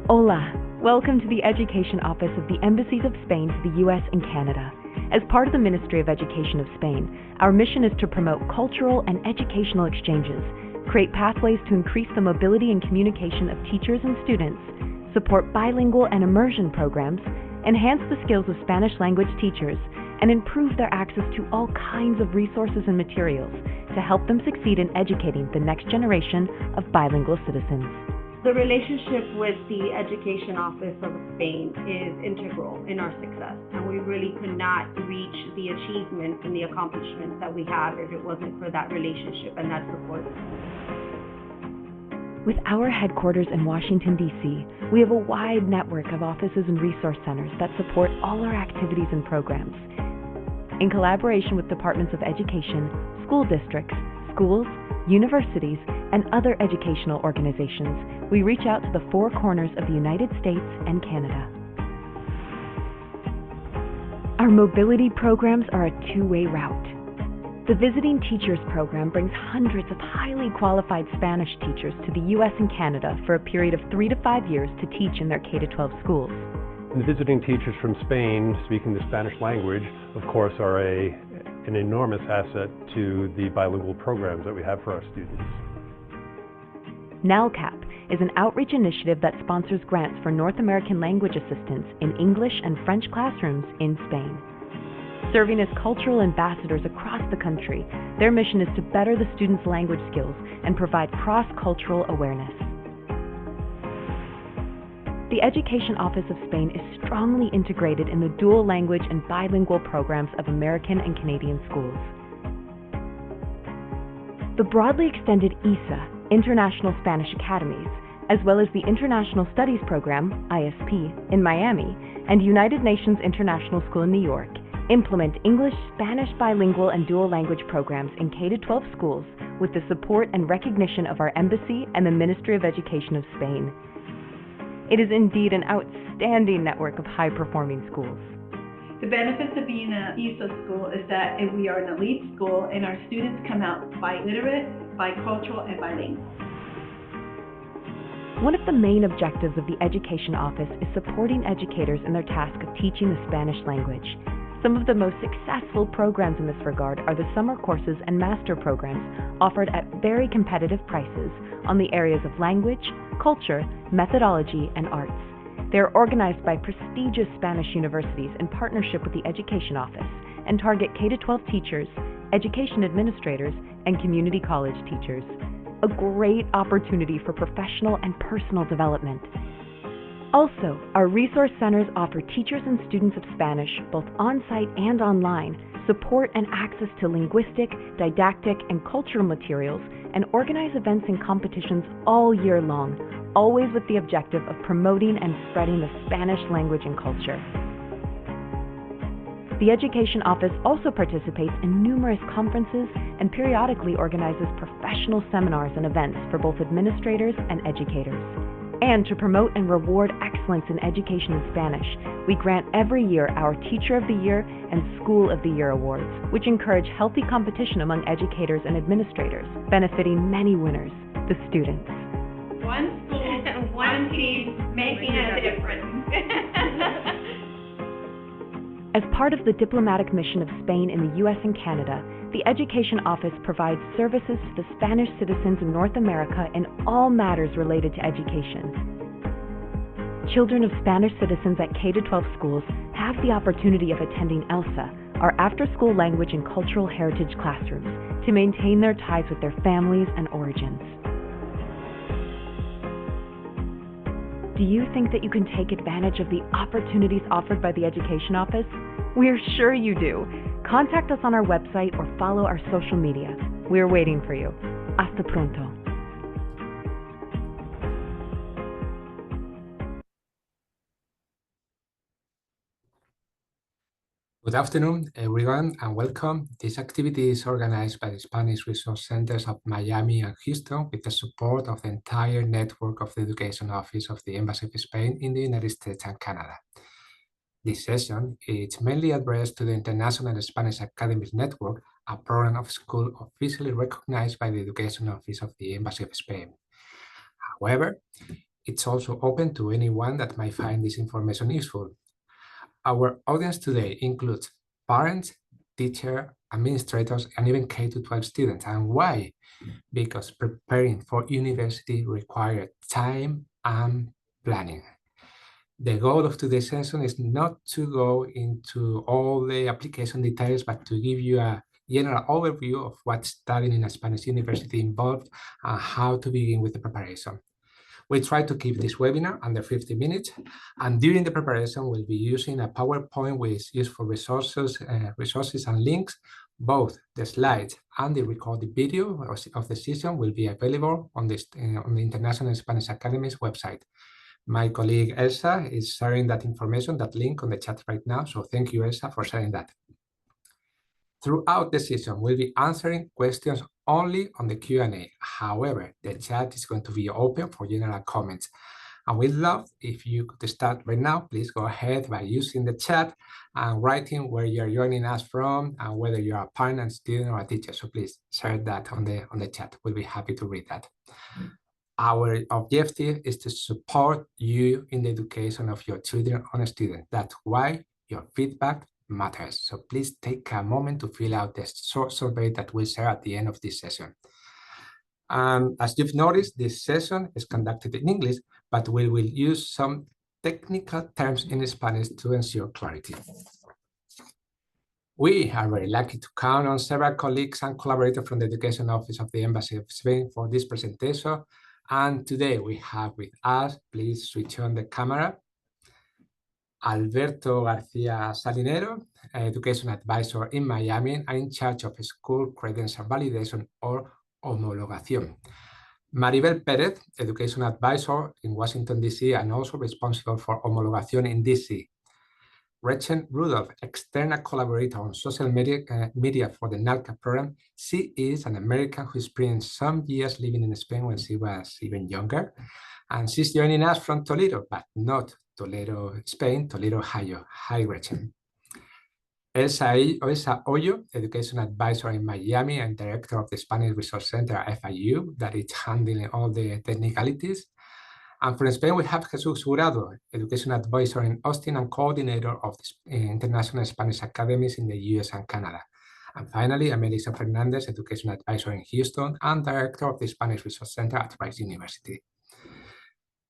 Hola! Welcome to the Education Office of the Embassies of Spain to the U.S. and Canada. As part of the Ministry of Education of Spain, our mission is to promote cultural and educational exchanges, create pathways to increase the mobility and communication of teachers and students, support bilingual and immersion programs, enhance the skills of Spanish language teachers, and improve their access to all kinds of resources and materials to help them succeed in educating the next generation of bilingual citizens. The relationship with the Education Office of Spain is integral in our success, and we really could not reach the achievements and the accomplishments that we have if it wasn't for that relationship and that support. With our headquarters in Washington, D.C., we have a wide network of offices and resource centers that support all our activities and programs. In collaboration with departments of education, school districts, schools, universities, and other educational organizations, we reach out to the four corners of the United States and Canada. Our mobility programs are a two-way route. The Visiting Teachers Program brings hundreds of highly qualified Spanish teachers to the U.S. and Canada for a period of 3 to 5 years to teach in their K-12 schools. And the visiting teachers from Spain speaking the Spanish language, of course, are an enormous asset to the bilingual programs that we have for our students. NALCAP is an outreach initiative that sponsors grants for North American language assistance in English and French classrooms in Spain. Serving as cultural ambassadors across the country, their mission is to better the students' language skills and provide cross-cultural awareness. The Education Office of Spain is strongly integrated in the dual language and bilingual programs of American and Canadian schools. The broadly extended ISA, International Spanish Academies, as well as the International Studies Program, ISP, in Miami, and United Nations International School in New York, implement English-Spanish bilingual and dual language programs in K-12 schools with the support and recognition of our Embassy and the Ministry of Education of Spain. It is indeed an outstanding network of high-performing schools. The benefits of being an ISA school is that we are an elite school and our students come out biliterate, bicultural, and bilingual. One of the main objectives of the Education Office is supporting educators in their task of teaching the Spanish language. Some of the most successful programs in this regard are the summer courses and master programs offered at very competitive prices on the areas of language, culture, methodology, and arts. They are organized by prestigious Spanish universities in partnership with the Education Office and target K-12 teachers, education administrators, and community college teachers. A great opportunity for professional and personal development. Also, our resource centers offer teachers and students of Spanish, both on-site and online, support and access to linguistic, didactic, and cultural materials, and organize events and competitions all year long, always with the objective of promoting and spreading the Spanish language and culture. The Education Office also participates in numerous conferences and periodically organizes professional seminars and events for both administrators and educators. And to promote and reward excellence in education in Spanish, we grant every year our Teacher of the Year and School of the Year awards, which encourage healthy competition among educators and administrators, benefiting many winners, the students. One school, one team, making a difference. As part of the diplomatic mission of Spain in the U.S. and Canada, the Education Office provides services to the Spanish citizens in North America in all matters related to education. Children of Spanish citizens at K-12 schools have the opportunity of attending ELSA, our after-school language and cultural heritage classrooms, to maintain their ties with their families and origins. Do you think that you can take advantage of the opportunities offered by the Education Office? We're sure you do. Contact us on our website or follow our social media. We're waiting for you. Hasta pronto. Good afternoon, everyone, and welcome. This activity is organized by the Spanish Resource Centers of Miami and Houston with the support of the entire network of the Education Office of the Embassy of Spain in the United States and Canada. This session is mainly addressed to the International Spanish Academies Network, a program of school officially recognized by the Education Office of the Embassy of Spain. However, It's also open to anyone that might find this information useful. Our audience today includes parents, teachers, administrators, and even K-12 students. And why? Because preparing for university requires time and planning. The goal of today's session is not to go into all the application details, but to give you a general overview of what studying in a Spanish university involves and how to begin with the preparation. We try to keep this webinar under 50 minutes, and during the preparation, we'll be using a PowerPoint with useful resources and links. Both the slides and the recorded video of the session will be available on the International Spanish Academy's website. My colleague Elsa is sharing that information, that link on the chat right now. So thank you, Elsa, for sharing that. Throughout the session, we'll be answering questions only on the Q&A. However, the chat is going to be open for general comments. And we'd love if you could start right now. Please go ahead by using the chat and writing where you're joining us from and whether you're a parent, student, or a teacher. So please share that on the chat. We'll be happy to read that. Our objective is to support you in the education of your children or students. That's why your feedback matters. So please take a moment to fill out the short survey that we'll share at the end of this session. As you've noticed, this session is conducted in English, but we will use some technical terms in Spanish to ensure clarity. We are very lucky to count on several colleagues and collaborators from the Education Office of the Embassy of Spain for this presentation. And today we have with us, please switch on the camera, Alberto García Salinero, Education Advisor in Miami and in charge of School Credential Validation or Homologación. Maribel Pérez, Education Advisor in Washington, D.C. and also responsible for Homologación in D.C. Gretchen Rudolph, external collaborator on social media for the NALCA program. She is an American who spent some years living in Spain when she was even younger. And she's joining us from Toledo, but not Toledo, Spain, Toledo, Ohio. Hi, Gretchen. Elsa Hoyo, Education Advisor in Miami and Director of the Spanish Resource Center, FIU, that is handling all the technicalities. And from Spain, we have Jesus Jurado, Education Advisor in Austin and Coordinator of the International Spanish Academies in the US and Canada. And finally, Melissa Fernandez, Education Advisor in Houston and Director of the Spanish Resource Center at Rice University.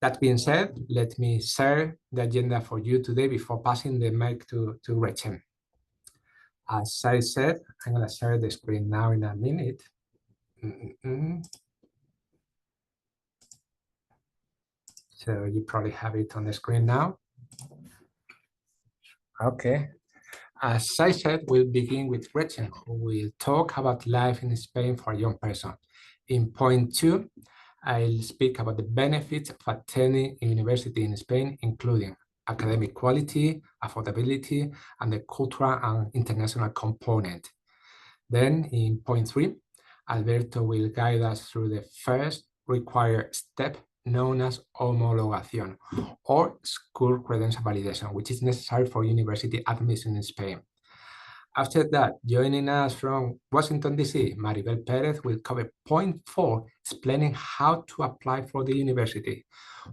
That being said, let me share the agenda for you today before passing the mic to Gretchen. As I said, I'm going to share the screen now in a minute. So you probably have it on the screen now. Okay. As I said, we'll begin with Gretchen, who will talk about life in Spain for a young person. In point 2, I'll speak about the benefits of attending a university in Spain, including academic quality, affordability, and the cultural and international component. Then in point 3, Alberto will guide us through the first required step known as homologación or school credential validation, which is necessary for university admission in Spain. After that, joining us from Washington, D.C., Maribel Pérez will cover point 4, explaining how to apply for the university,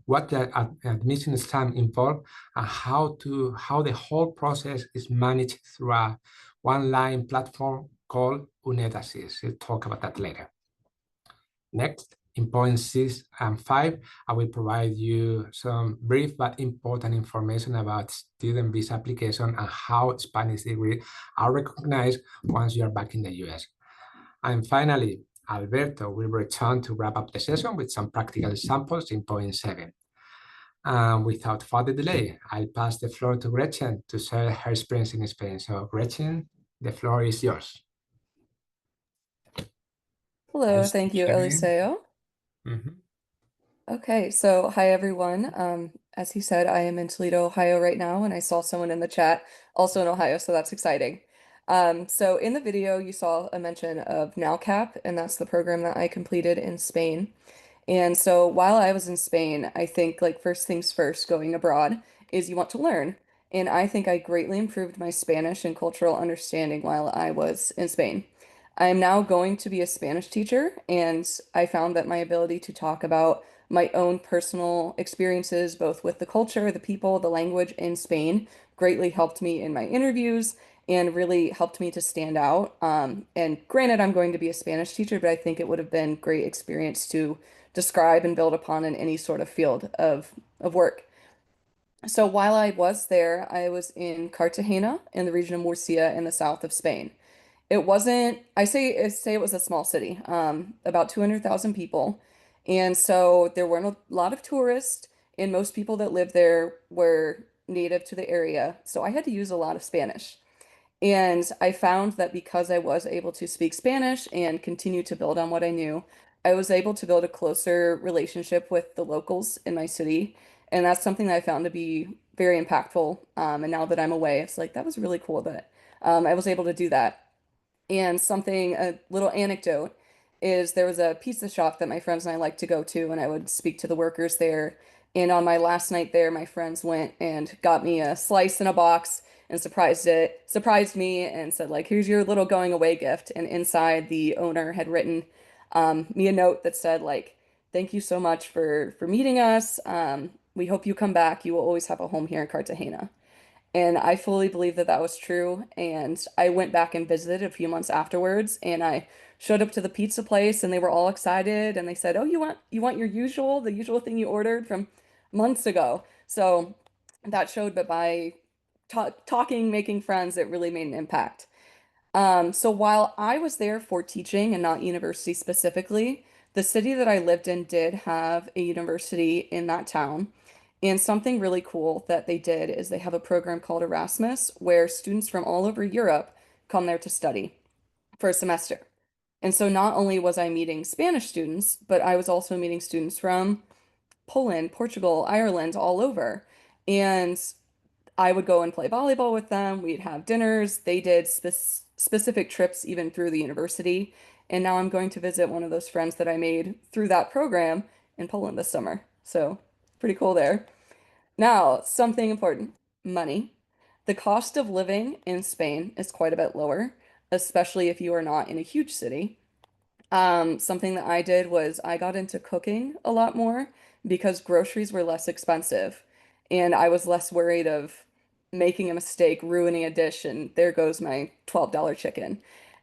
what the admission exam involves, and how the whole process is managed through a online platform called UNEDASYS. We'll talk about that later. Next, in points 6 and 5, I will provide you some brief but important information about student visa application and how Spanish degrees are recognized once you are back in the US. And finally, Alberto will return to wrap up the session with some practical examples in point 7. Without further delay, I'll pass the floor to Gretchen to share her experience in Spain. So Gretchen, the floor is yours. Hello, thank you, Eliseo. Okay, so hi everyone. As he said, I am in Toledo, Ohio right now, and I saw someone in the chat also in Ohio, so that's exciting. So in the video, you saw a mention of NALCAP, and that's the program that I completed in Spain. And so while I was in Spain, I think like first things first, going abroad is you want to learn. And I think I greatly improved my Spanish and cultural understanding while I was in Spain. I am now going to be a Spanish teacher, and I found that my ability to talk about my own personal experiences, both with the culture, the people, the language in Spain, greatly helped me in my interviews and really helped me to stand out. And granted, I'm going to be a Spanish teacher, but I think it would have been great experience to describe and build upon in any sort of field of work. So while I was there, I was in Cartagena in the region of Murcia in the south of Spain. It wasn't, I say it was a small city, about 200,000 people. And so there weren't a lot of tourists, and most people that lived there were native to the area. So I had to use a lot of Spanish. And I found that because I was able to speak Spanish and continue to build on what I knew, I was able to build a closer relationship with the locals in my city. And that's something that I found to be very impactful. And now that I'm away, it's like that was really cool that I was able to do that. And something, a little anecdote is there was a pizza shop that my friends and I liked to go to, and I would speak to the workers there. And on my last night there, my friends went and got me a slice in a box and surprised me and said, like, here's your little going away gift. And inside the owner had written me a note that said, like, thank you so much for meeting us. We hope you come back. You will always have a home here in Cartagena. And I fully believe that that was true. And I went back and visited a few months afterwards, and I showed up to the pizza place, and they were all excited. And they said, "Oh, you want the usual thing you ordered from months ago." So that showed that by talking, making friends, it really made an impact. So while I was there for teaching and not university specifically, the city that I lived in did have a university in that town. And something really cool that they did is they have a program called Erasmus, where students from all over Europe come there to study for a semester. And so not only was I meeting Spanish students, but I was also meeting students from Poland, Portugal, Ireland, all over. And I would go and play volleyball with them. We'd have dinners. They did specific trips even through the university. And now I'm going to visit one of those friends that I made through that program in Poland this summer. So pretty cool there. Now, something important, money. The cost of living in Spain is quite a bit lower, especially if you are not in a huge city. Something that I did was I got into cooking a lot more because groceries were less expensive and I was less worried of making a mistake, ruining a dish, and there goes my $12 chicken.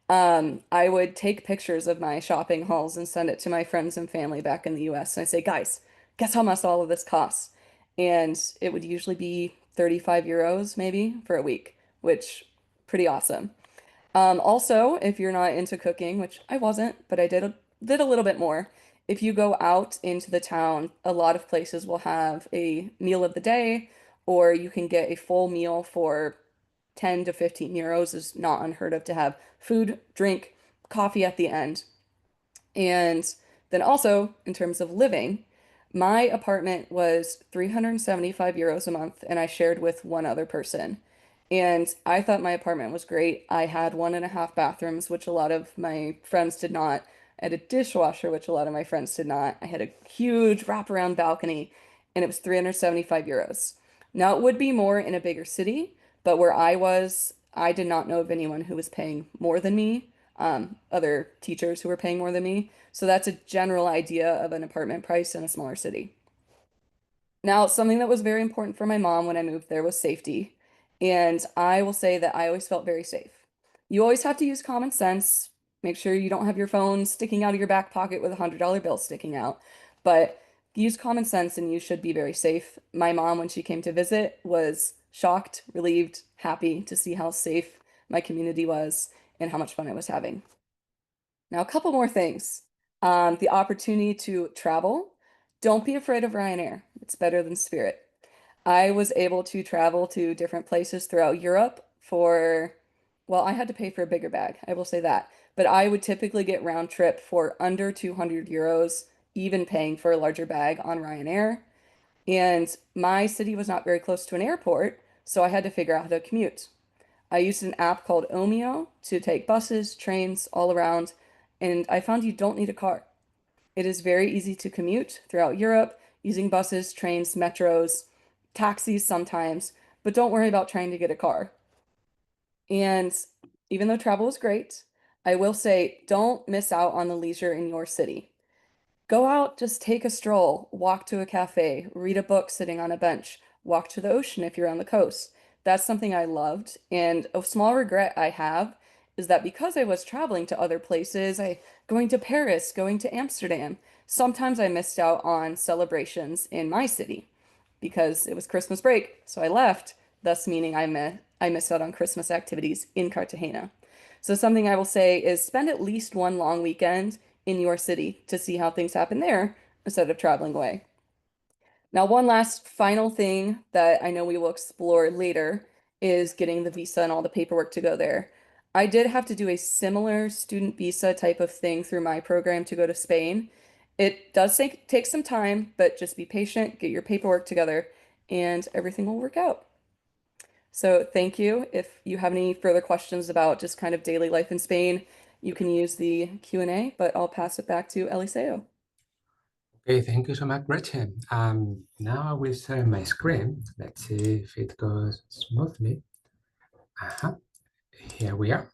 I would take pictures of my shopping hauls and send it to my friends and family back in the US. And I say, guys, guess how much all of this costs? And it would usually be 35 euros maybe for a week, which pretty awesome. Also, if you're not into cooking, which I wasn't, but I did a little bit more. If you go out into the town, a lot of places will have a meal of the day, or you can get a full meal for 10 to 15 euros is not unheard of to have food, drink, coffee at the end. And then also, in terms of living, my apartment was 375 euros a month, and I shared with one other person. And I thought my apartment was great. I had 1.5 bathrooms, which a lot of my friends did not. I had a dishwasher, which a lot of my friends did not. I had a huge wraparound balcony, and it was 375 euros. Now, it would be more in a bigger city, but where I was, I did not know of anyone who was paying more than me, other teachers who were paying more than me. So that's a general idea of an apartment price in a smaller city. Now, something that was very important for my mom when I moved there was safety. And I will say that I always felt very safe. You always have to use common sense. Make sure you don't have your phone sticking out of your back pocket with a $100 bill sticking out. But use common sense and you should be very safe. My mom, when she came to visit, was shocked, relieved, happy to see how safe my community was and how much fun I was having. Now, a couple more things. The opportunity to travel. Don't be afraid of Ryanair. It's better than Spirit. I was able to travel to different places throughout Europe for, well, I had to pay for a bigger bag, I will say that. But I would typically get round trip for under 200 euros, even paying for a larger bag on Ryanair. And my city was not very close to an airport, so I had to figure out how to commute. I used an app called Omeo to take buses, trains all around, and I found you don't need a car. It is very easy to commute throughout Europe using buses, trains, metros, taxis sometimes, but don't worry about trying to get a car. And even though travel is great, I will say don't miss out on the leisure in your city. Go out, just take a stroll, walk to a cafe, read a book sitting on a bench, walk to the ocean if you're on the coast. That's something I loved. And a small regret I have is that because I was traveling to other places, going to Paris, going to Amsterdam, sometimes I missed out on celebrations in my city because it was Christmas break. So I left, thus meaning I missed out on Christmas activities in Cartagena. So something I will say is spend at least one long weekend in your city to see how things happen there instead of traveling away. Now, one last final thing that I know we will explore later is getting the visa and all the paperwork to go there. I did have to do a similar student visa type of thing through my program to go to Spain. It does take some time, but just be patient, get your paperwork together, and everything will work out. So thank you. If you have any further questions about just kind of daily life in Spain, you can use the Q&A, but I'll pass it back to Eliseo. Okay, thank you so much, Gretchen. Now I will share my screen. Let's see if it goes smoothly. Here we are.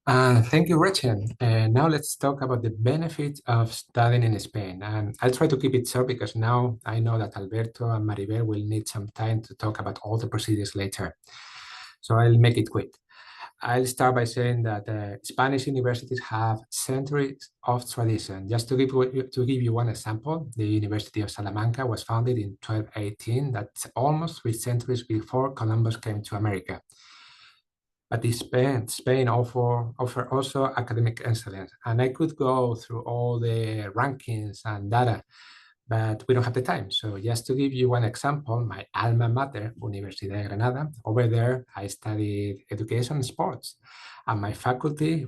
Thank you, Gretchen. Now let's talk about the benefits of studying in Spain. And I'll try to keep it short because now I know that Alberto and Maribel will need some time to talk about all the procedures later. So I'll make it quick. I'll start by saying that Spanish universities have centuries of tradition. Just to give you one example, the University of Salamanca was founded in 1218. That's almost 3 centuries before Columbus came to America. But Spain offer also academic excellence. And I could go through all the rankings and data, but we don't have the time. So just to give you one example, my alma mater, Universidad de Granada, over there, I studied education and sports. And my faculty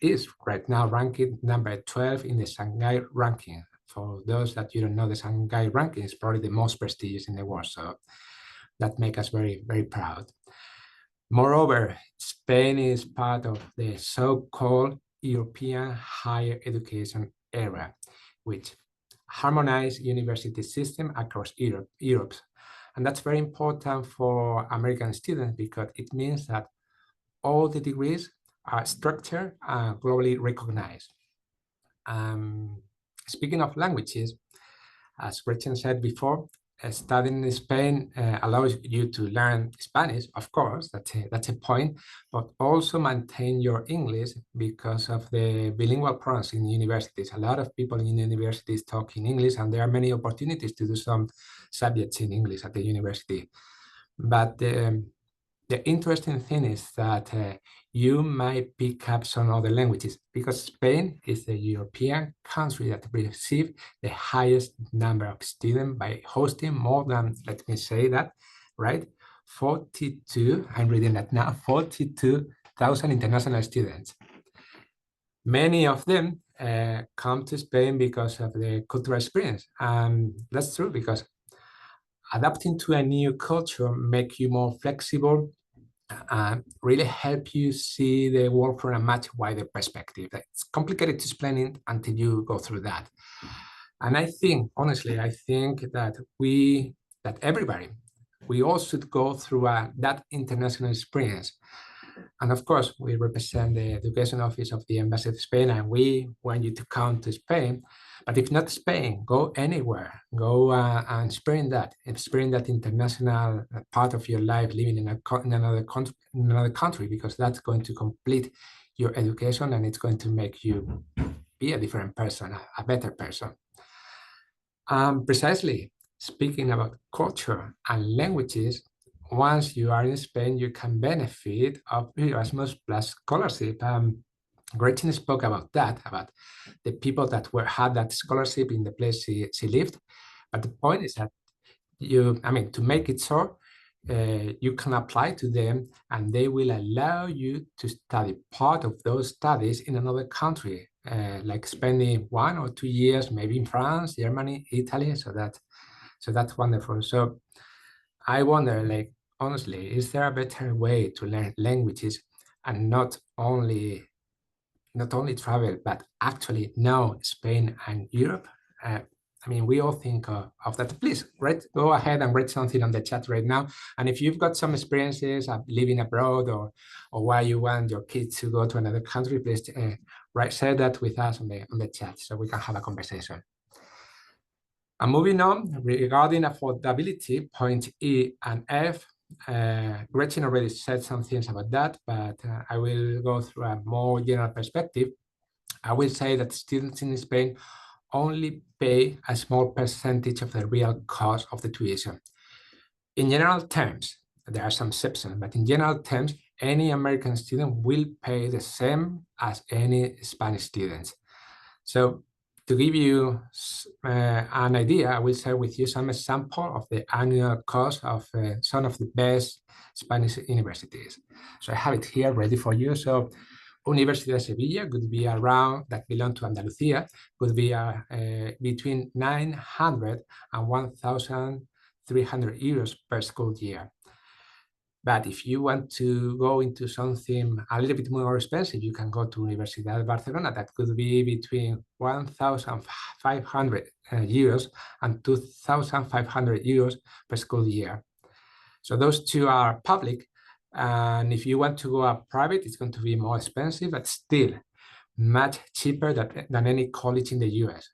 is right now ranked number 12 in the Shanghai ranking. For those that you don't know, the Shanghai ranking is probably the most prestigious in the world. So that makes us very, very proud. Moreover, Spain is part of the so-called European higher education era, which harmonized university system across Europe. And that's very important for American students because it means that all the degrees are structured and globally recognized. Speaking of languages, as Gretchen said before, studying in Spain allows you to learn Spanish, of course, that's a point, but also maintain your English because of the bilingual programs in universities. A lot of people in universities talk in English, and there are many opportunities to do some subjects in English at the university. But the interesting thing is that you might pick up some other languages because Spain is the European country that receives the highest number of students by hosting more than, let me say that, right? 42, I'm reading that now, 42,000 international students. Many of them come to Spain because of the cultural experience. That's true because adapting to a new culture make you more flexible and really help you see the world from a much wider perspective. It's complicated to explain it until you go through that. And I think, honestly, I think that everybody, we all should go through that international experience. And of course, we represent the Education Office of the Embassy of Spain, and we want you to come to Spain. But if not Spain, go anywhere. Go and experience that international part of your life, living in another country, because that's going to complete your education and it's going to make you be a different person, a better person. Precisely, speaking about culture and languages, once you are in Spain, you can benefit of Erasmus Plus scholarship. Gretchen spoke about that, about the people that had that scholarship in the place she lived. But the point is that to make it short, you can apply to them and they will allow you to study part of those studies in another country, like spending 1 or 2 years, maybe in France, Germany, Italy. So that's wonderful. So I wonder, honestly, is there a better way to learn languages and not only travel, but actually know Spain and Europe? We all think of that. Please, go ahead and write something on the chat right now. And if you've got some experiences of living abroad or why you want your kids to go to another country, please share that with us on the chat so we can have a conversation. And moving on, regarding affordability, point E and F, Gretchen already said some things about that, but I will go through a more general perspective. I will say that students in Spain only pay a small percentage of the real cost of the tuition. In general terms, there are some exceptions, but in general terms, any American student will pay the same as any Spanish student. So to give you an idea, I will share with you some example of the annual cost of some of the best Spanish universities. So I have it here ready for you. So Universidad Sevilla could be around, that belong to Andalucía, could be between 900 and 1,300 euros per school year. But if you want to go into something a little bit more expensive, you can go to Universidad Barcelona. That could be between 1,500 euros and 2,500 euros per school year. So those two are public. And if you want to go up private, it's going to be more expensive, but still much cheaper than any college in the US.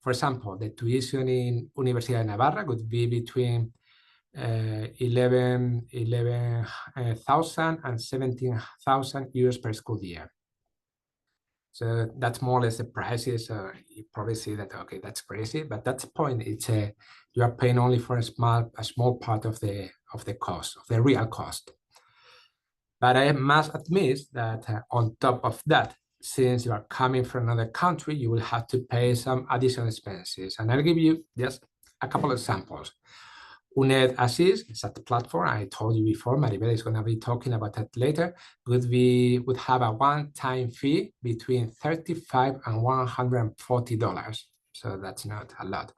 For example, the tuition in Universidad de Navarra would be between 11,000 and 17,000 euros per school year. So that's more or less the prices. You probably see that, okay, that's crazy, but that's the point. It's you are paying only for a small part of the cost, of the real cost. But I must admit that on top of that, since you are coming from another country, you will have to pay some additional expenses. And I'll give you just a couple of examples. UNED Assist is at the platform. I told you before, Maribel is going to be talking about that later. Would have a one-time fee between $35 and $140. So that's not a lot.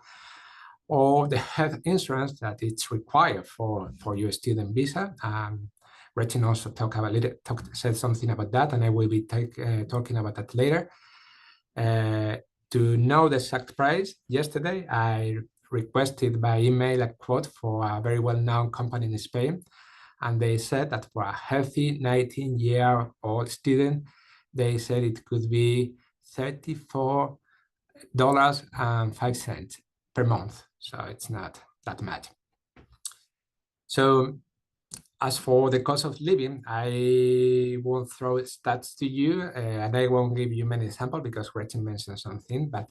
Or the health insurance that it's required for your student visa. Gretchen also said something about that, and I will be talking about that later. To know the exact price, yesterday I requested by email a quote for a very well-known company in Spain, and they said that for a healthy 19-year-old student, they said it could be $34.05 per month. So it's not that much. So as for the cost of living, I won't throw stats to you, and I won't give you many examples because Gretchen mentioned something, but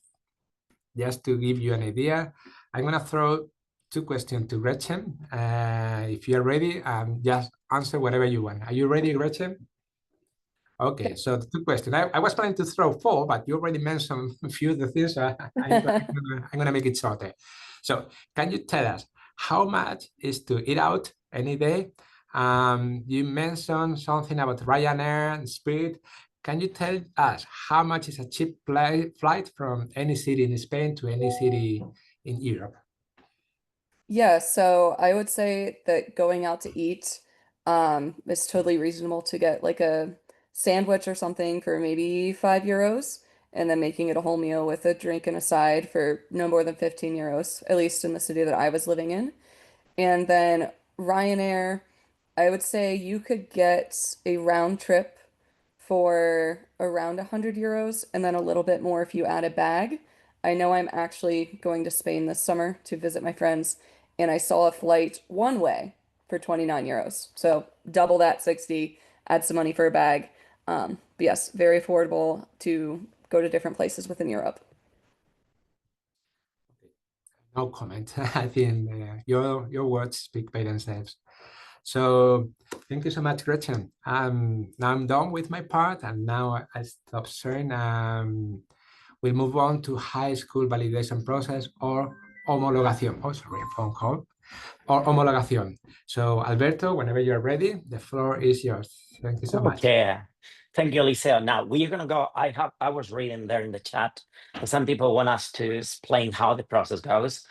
just to give you an idea, I'm going to throw two questions to Gretchen. If you're ready, just answer whatever you want. Are you ready, Gretchen? Okay, so the two questions. I was planning to throw four, but you already mentioned a few of the things, so I'm going to make it shorter. So can you tell us how much is to eat out any day? You mentioned something about Ryanair and Spirit. Can you tell us how much is a cheap flight from any city in Spain to any city in Europe? Yeah, so I would say that going out to eat is totally reasonable to get like a sandwich or something for maybe €5, and then making it a whole meal with a drink and a side for no more than €15, at least in the city that I was living in. And then Ryanair, I would say you could get a round trip for around €100 and then a little bit more if you add a bag. I know I'm actually going to Spain this summer to visit my friends, and I saw a flight one way for €29. So double that, 60, add some money for a bag. But yes, very affordable to go to different places within Europe. No comment. I think your words speak by themselves. So thank you so much, Gretchen. Now I'm done with my part, and now I stop sharing. We'll move on to high school validation process or homologación. Oh, sorry, phone call. Or homologación. So Alberto, whenever you're ready, the floor is yours. Thank you so much. Okay. Thank you, Eliseo. Now we're gonna go. I was reading there in the chat, and some people want us to explain how the process goes.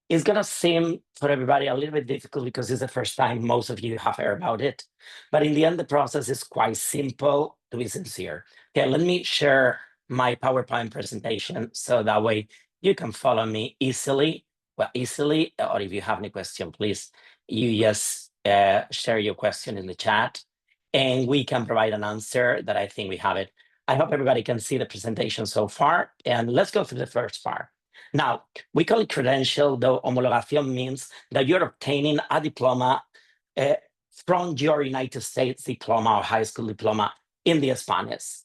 It's gonna seem for everybody a little bit difficult because it's the first time most of you have heard about it. But in the end, the process is quite simple, to be sincere. Okay, let me share my PowerPoint presentation so that way you can follow me easily. Well, easily, or if you have any question, please, you just share your question in the chat, and we can provide an answer that I think we have it I hope everybody can see the presentation so far, and let's go through the first part. Now, we call it credential, though homologación means that you're obtaining a diploma from your United States diploma or high school diploma in the Spanish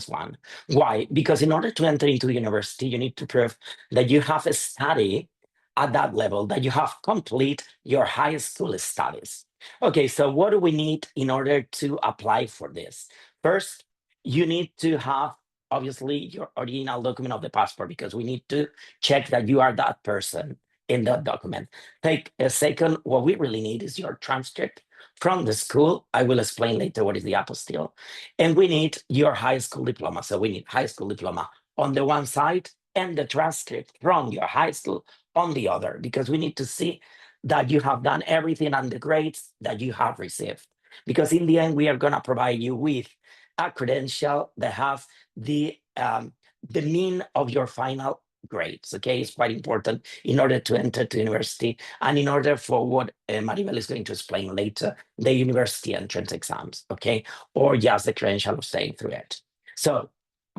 one. Why? Because in order to enter into the university, you need to prove that you have a study at that level, that you have complete your high school studies. Okay, so what do we need in order to apply for this? First, you need to have, obviously, your original document of the passport, because we need to check that you are that person in that document. Take a second, what we really need is your transcript from the school. I will explain later what is the apostille. And we need your high school diploma. So we need high school diploma on the one side and the transcript from your high school on the other, because we need to see that you have done everything and the grades that you have received. Because in the end, we are going to provide you with a credential that has the mean of your final grades. Okay, it's quite important in order to enter to university and in order for what Maribel is going to explain later, the university entrance exams, okay, or just the credential of staying through it. So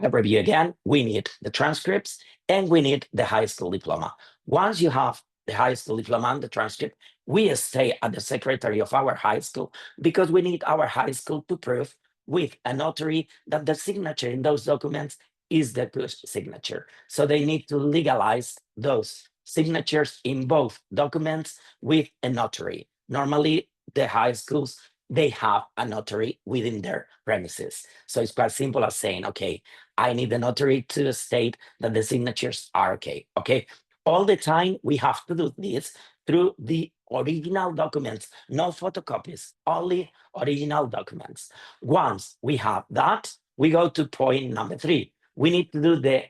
I'll review again. We need the transcripts and we need the high school diploma. Once you have the high school diploma and the transcript, we stay at the secretary of our high school, because we need our high school to prove with a notary that the signature in those documents is the good signature. So they need to legalize those signatures in both documents with a notary. Normally, the high schools, they have a notary within their premises. So it's quite simple as saying, okay, I need the notary to state that the signatures are okay. Okay, all the time we have to do this through the original documents, no photocopies, only original documents. Once we have that, we go to point number 3. We need to do the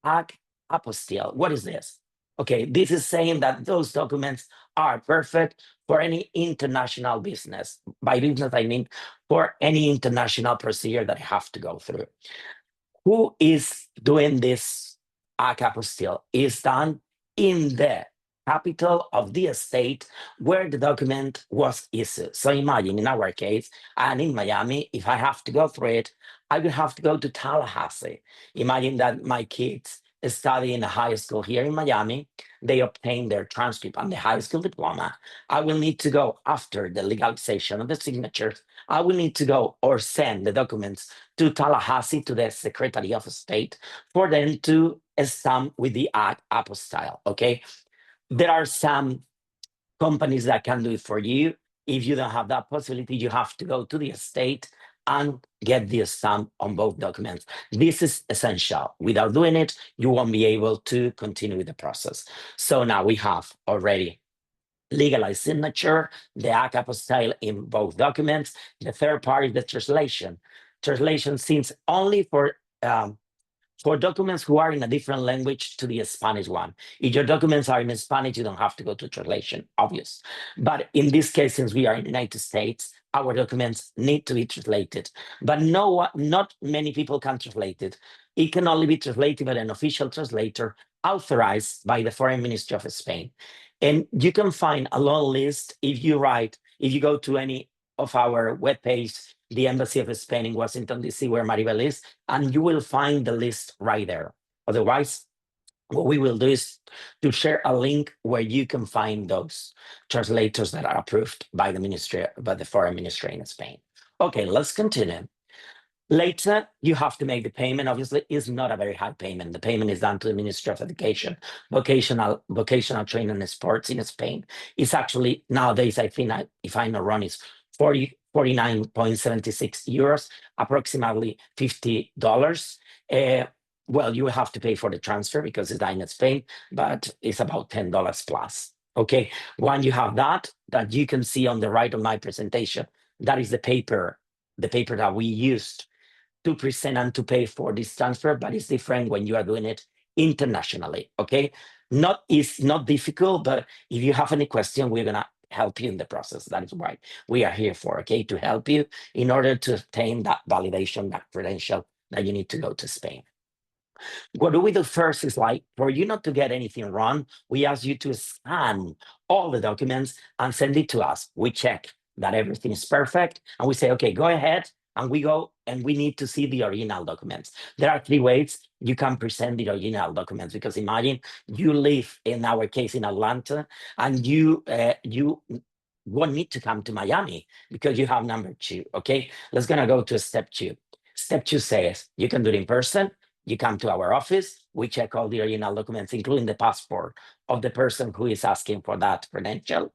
apostille. What is this? Okay, this is saying that those documents are perfect for any international business. By business, I mean for any international procedure that I have to go through. Who is doing this apostille? Is done in the capital of the state where the document was issued. So imagine in our case, and in Miami, if I have to go through it, I will have to go to Tallahassee. Imagine that my kids study in a high school here in Miami, they obtain their transcript and the high school diploma. I will need to go after the legalization of the signatures. I will need to go or send the documents to Tallahassee, to the Secretary of State, for them to stamp with the apostille, okay? There are some companies that can do it for you. If you don't have that possibility, you have to go to the state and get the stamp on both documents. This is essential. Without doing it, you won't be able to continue with the process. So now we have already legalized signature, the apostille in both documents. The third part is the translation. Translation seems only for documents who are in a different language to the Spanish one. If your documents are in Spanish, you don't have to go to translation, obvious. But in this case, since we are in the United States, our documents need to be translated. But not many people can translate it. It can only be translated by an official translator authorized by the Foreign Ministry of Spain. And you can find a long list if you go to any of our webpages, the Embassy of Spain in Washington, D.C., where Maribel is, and you will find the list right there. Otherwise, what we will do is to share a link where you can find those translators that are approved by the Foreign Ministry in Spain. Okay, let's continue. Later, you have to make the payment. Obviously, it's not a very high payment. The payment is done to the Ministry of Education, vocational training and sports in Spain. It's actually, nowadays, I think, if I'm not wrong, it's 49.76 euros, approximately $50. Well, you will have to pay for the transfer because it's done in Spain, but it's about $10 plus. Okay, when you have that you can see on the right of my presentation, that is the paper that we used to present and to pay for this transfer, but it's different when you are doing it internationally. Okay, it's not difficult, but if you have any question, we're gonna help you in the process. That is why we are here for, okay, to help you in order to obtain that validation, that credential that you need to go to Spain. What do we do first is, like, for you not to get anything wrong, we ask you to scan all the documents and send it to us. We check that everything is perfect, and we say, okay, go ahead, and we go and we need to see the original documents. There are 3 ways you can present the original documents, because imagine you live, in our case, in Atlanta, and you won't need to come to Miami because you have number 2, okay? Let's gonna go to step 2. Step 2 says you can do it in person, you come to our office, we check all the original documents, including the passport of the person who is asking for that credential.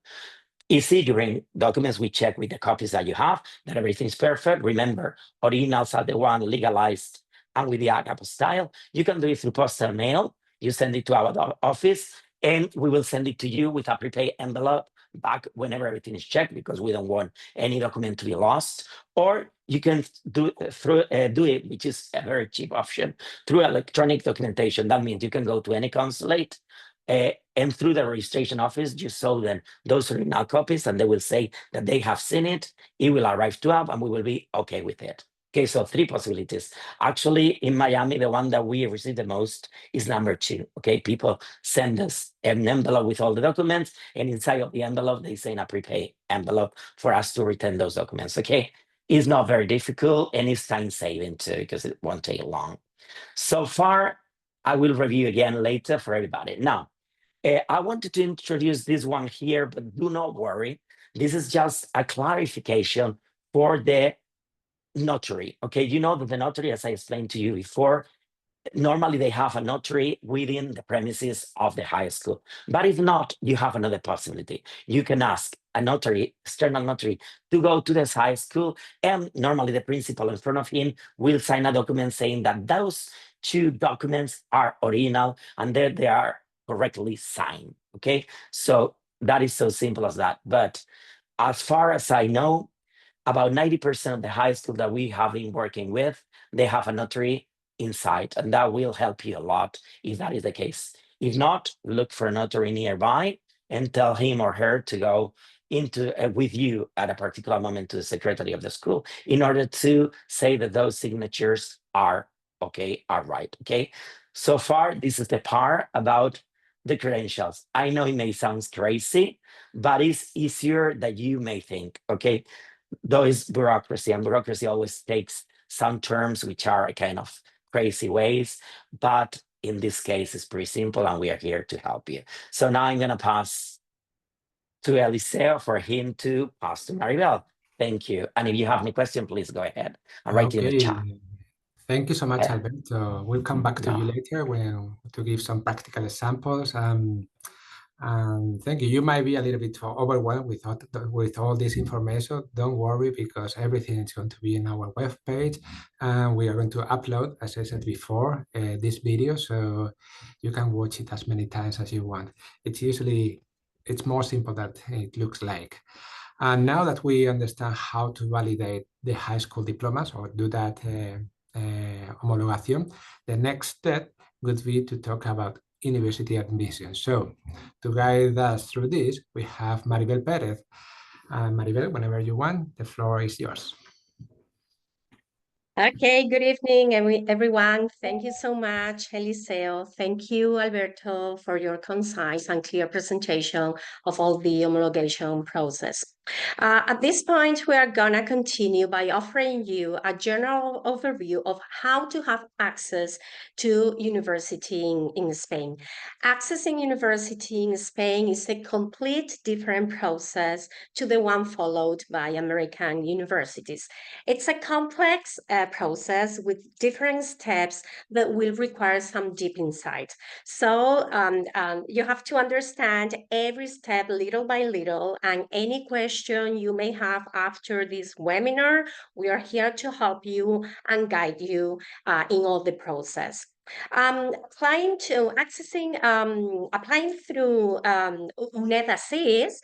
Easy, during documents, we check with the copies that you have, that everything's perfect. Remember, originals are the one legalized and with the apostille. You can do it through postal mail. You send it to our office, and we will send it to you with a prepaid envelope back whenever everything is checked, because we don't want any document to be lost. Or you can do it, which is a very cheap option, through electronic documentation. That means you can go to any consulate, and through the registration office, you show them those original copies, and they will say that they have seen it. It will arrive to us, and we will be okay with it. Okay, so 3 possibilities. Actually, in Miami, the one that we receive the most is number 2. Okay, people send us an envelope with all the documents, and inside of the envelope, they send a prepaid envelope for us to return those documents. Okay, it's not very difficult, and it's time saving too, because it won't take long. So far, I will review again later for everybody. Now, I wanted to introduce this one here, but do not worry. This is just a clarification for the notary. Okay, you know that the notary, as I explained to you before, normally they have a notary within the premises of the high school. But if not, you have another possibility. You can ask a notary, external notary, to go to this high school, and normally the principal in front of him will sign a document saying that those 2 documents are original and that they are correctly signed. Okay, so that is so simple as that. But as far as I know, about 90% of the high school that we have been working with, they have a notary inside, and that will help you a lot if that is the case. If not, look for a notary nearby and tell him or her to go into with you at a particular moment to the secretary of the school in order to say that those signatures are okay, are right. Okay, so far this is the part about the credentials. I know it may sound crazy, but it's easier than you may think. Okay, though it's bureaucracy, and bureaucracy always takes some terms which are kind of crazy ways, but in this case, it's pretty simple, and we are here to help you. So now I'm going to pass to Eliseo for him to pass to Maribel. Thank you. And if you have any question, please go ahead and write it in the chat. Thank you so much, Alberto. We'll come back to you later to give some practical examples. And thank you. You might be a little bit overwhelmed with all this information. Don't worry, because everything is going to be in our webpage, and we are going to upload, as I said before, this video, so you can watch it as many times as you want. It's more simple than it looks like. And now that we understand how to validate the high school diplomas or do that homologación, the next step would be to talk about university admission. So to guide us through this, we have Maribel Perez. Maribel, whenever you want, the floor is yours. Okay, good evening, everyone. Thank you so much, Eliseo. Thank you, Alberto, for your concise and clear presentation of all the homologation process. At this point, we are gonna continue by offering you a general overview of how to have access to university in Spain. Accessing university in Spain is a complete different process to the one followed by American universities. It's a complex process with different steps that will require some deep insight. So you have to understand every step little by little, and any question you may have after this webinar, we are here to help you and guide you in all the process. Applying through UNED-ASIS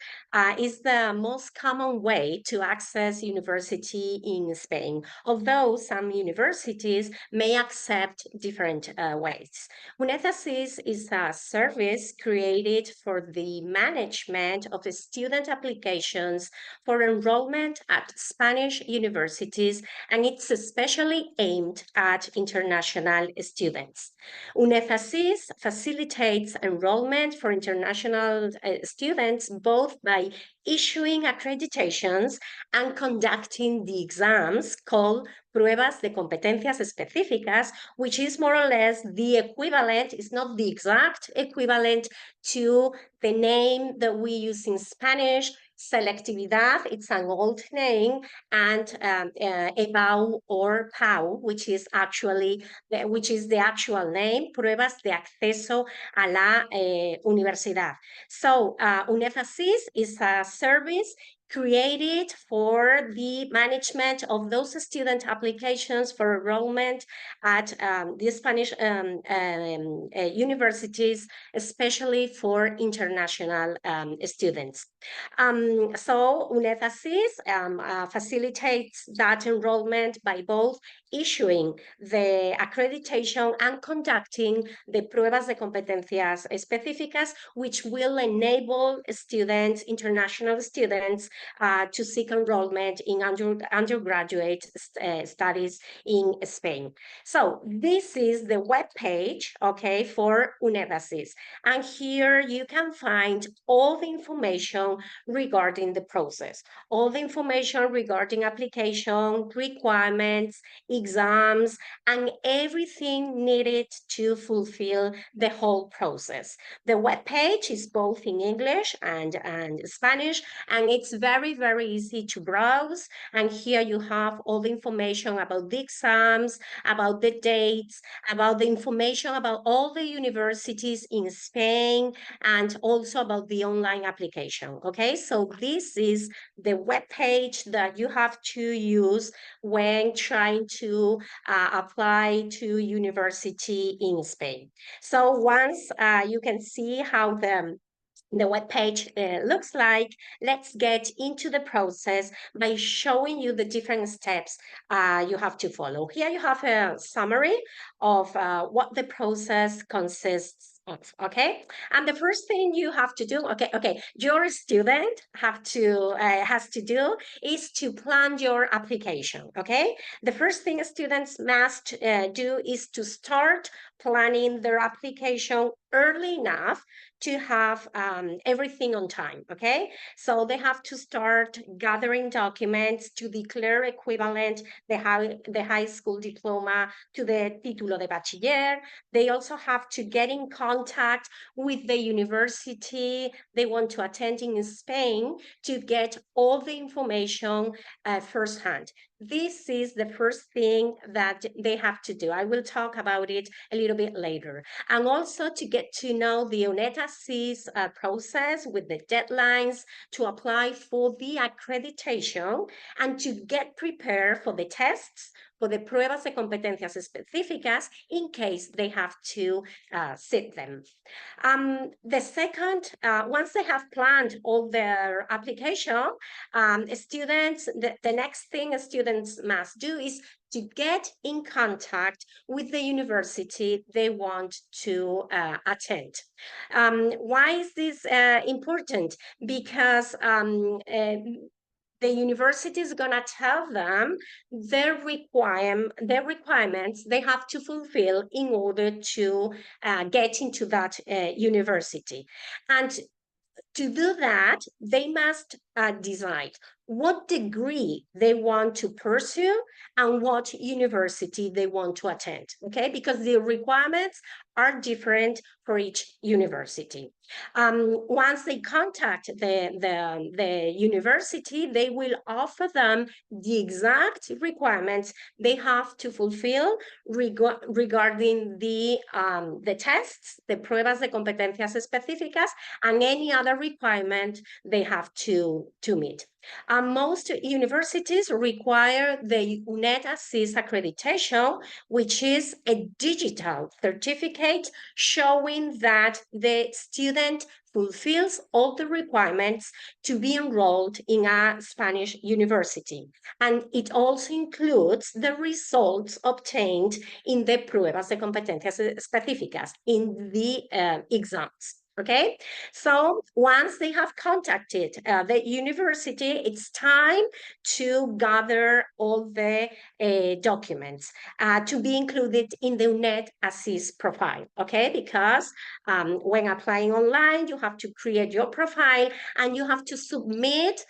is the most common way to access university in Spain, although some universities may accept different ways. UNED-ASIS is a service created for the management of student applications for enrollment at Spanish universities, and it's especially aimed at international students. students. UNEFASIS facilitates enrollment for international students both by issuing accreditations and conducting the exams called pruebas de competencias específicas, which is more or less the equivalent, it's not the exact equivalent to the name that we use in Spanish, selectividad, it's an old name, and EBAU or PAU, which is the actual name, pruebas de acceso a la universidad. So UNEFASIS is a service created for the management of those student applications for enrollment at the Spanish universities, especially for international students. So UNEFASIS facilitates that enrollment by both issuing the accreditation and conducting the pruebas de competencias específicas, which will enable students, international students, to seek enrollment in undergraduate studies in Spain. So this is the web page, okay, for UNEFASIS. And here you can find all the information regarding the process, all the information regarding application, requirements, exams, and everything needed to fulfill the whole process. The web page is both in English and Spanish, and it's very, very easy to browse. And here you have all the information about the exams, about the dates, about the information about all the universities in Spain, and also about the online application, okay? So this is the web page that you have to use when trying to apply to university in Spain. So once you can see how the web page looks like, let's get into the process by showing you the different steps you have to follow. Here you have a summary of what the process consists of, okay? And the first thing you have to do, your student has to do is to plan your application, okay? The first thing students must do is to start planning their application early enough to have everything on time, okay? So they have to start gathering documents to declare equivalent the high school diploma to the título de bachiller. They also have to get in contact with the university they want to attend in Spain to get all the information firsthand. This is the first thing that they have to do. I will talk about it a little bit later. And also to get to know the UNEFASIS process with the deadlines to apply for the accreditation and to get prepared for the tests, for the pruebas de competencias específicas in case they have to sit them. The second, once they have planned all their application, students, the next thing students must do is to get in contact with the university they want to attend. Why is this important? Because the university is gonna tell them their requirements they have to fulfill in order to get into that university. And to do that, they must decide what degree they want to pursue and what university they want to attend, okay? Because the requirements are different for each university. Once they contact the university, they will offer them the exact requirements they have to fulfill regarding the tests, the pruebas de competencias específicas, and any other requirement they have to meet. Most universities require the UNEFASIS accreditation, which is a digital certificate showing that the student fulfills all the requirements to be enrolled in a Spanish university. And it also includes the results obtained in the pruebas de competencias específicas, in the exams. Okay, so once they have contacted the university, it's time to gather all the documents to be included in the UNED Assist profile, okay? Because when applying online, you have to create your profile and you have to submit